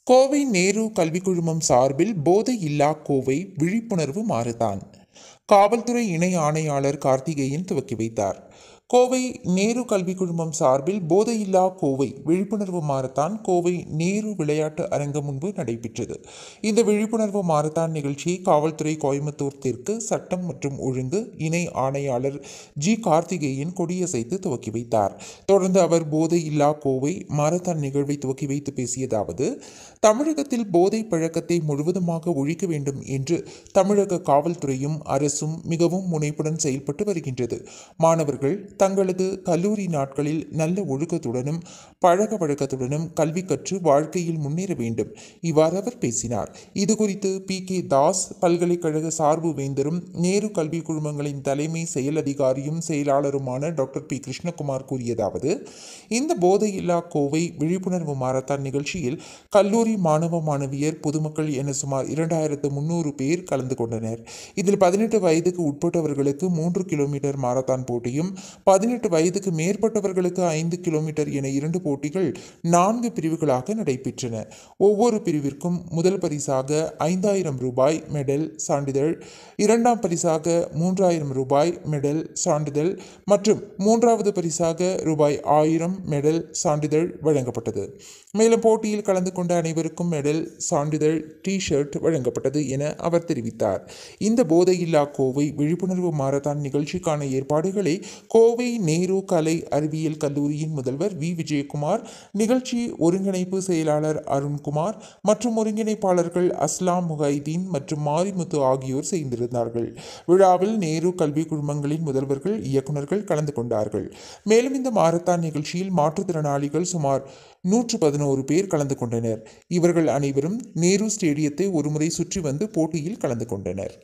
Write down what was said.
கோவை நேரு கல்விக் குழுமம் சார்பில் போதை இல்லா கோவை விழிப்புணர்வு மாரத்தான் காவல்துறை இணை ஆணையாளர் கார்த்திகேயன் துவக்கி வைத்தார். கோவை நேரு கல்விக் குழுமம் சார்பில் போதையில்லா கோவை விழிப்புணர்வு மாரத்தான் கோவை நேரு விளையாட்டு அரங்கம் முன்பு நடைபெற்றது. இந்த விழிப்புணர்வு மாரத்தான் நிகழ்ச்சியை காவல்துறை கோயம்புத்தூர் தெற்கு சட்டம் மற்றும் ஒழுங்கு இணை ஆணையாளர் ஜி கார்த்திகேயன் கொடியசைத்து துவக்கி வைத்தார். தொடர்ந்து அவர் போதை இல்லா கோவை மாரத்தான் நிகழ்வை துவக்கி வைத்து பேசியதாவது, தமிழகத்தில் போதை பழக்கத்தை முழுவதுமாக ஒழிக்க வேண்டும் என்று தமிழக காவல்துறையும் அரசும் மிகவும் முனைப்புடன் செயல்பட்டு வருகின்றது. மாணவர்கள் தங்களது கல்லூரி நாட்களில் நல்ல ஒழுக்கத்துடனும் பழக்க வழக்கத்துடனும் கல்வி கற்று வாழ்க்கையில் முன்னேற வேண்டும். இவ்வாறு அவர் பேசினார். இதுகுறித்து பி.கே. தாஸ் பல்கலைக்கழக சார்பு வேந்தரும் நேரு கல்வி குழுமங்களின் தலைமை செயல் அதிகாரியும் செயலாளருமான டாக்டர் பி. கிருஷ்ணகுமார் கூறியதாவது, இந்த போதையில்லா கோவை விழிப்புணர்வு மாரத்தான் நிகழ்ச்சியில் கல்லூரி மாணவ மாணவியர் பொதுமக்கள் என சுமார் 2300 பேர் கலந்து கொண்டனர். இதில் 18 வயதுக்கு உட்பட்டவர்களுக்கு 3 கிலோமீட்டர் மாரத்தான் போட்டியும் 18 வயதுக்கு மேற்பட்டவர்களுக்கு 5 கிலோமீட்டர் என 2 போட்டிகள் 4 பிரிவுகளாக நடைபெற்றன. ஒவ்வொரு பிரிவிற்கும் முதல் பரிசாக 5000 ரூபாய் மெடல் சான்றிதழ், இரண்டாம் பரிசாக 3000 ரூபாய் மெடல் சான்றிதழ் மற்றும் மூன்றாவது பரிசாக ரூபாய் 1000 மெடல் சான்றிதழ் வழங்கப்பட்டது. மேலும் போட்டியில் கலந்து கொண்ட அனைவருக்கும் மெடல் சான்றிதழ் டி-ஷர்ட் வழங்கப்பட்டது என அவர் தெரிவித்தார். இந்த போதையில்லா கோவை விழிப்புணர்வு மாரத்தான் நிகழ்ச்சிக்கான ஏற்பாடுகளை கோவை நேரு கலை அறிவியல் கல்லூரியின் முதல்வர் வி. விஜயகுமார், நிகழ்ச்சி ஒருங்கிணைப்பு செயலாளர் அருண்குமார் மற்றும் ஒருங்கிணைப்பாளர்கள் அஸ்லாம் முஹைதீன் மற்றும் மாரிமுத்து ஆகியோர் செய்திருந்தார்கள். விழாவில் நேரு கல்வி குழுமங்களின் முதல்வர்கள், இயக்குநர்கள் கலந்து கொண்டார்கள். மேலும் இந்த மாரத்தான் நிகழ்ச்சியில் மாற்றுத்திறனாளிகள் சுமார் 111 பேர் கலந்து கொண்டனர். இவர்கள் அனைவரும் நேரு ஸ்டேடியத்தை ஒருமுறை சுற்றி வந்து போட்டியில் கலந்து கொண்டனர்.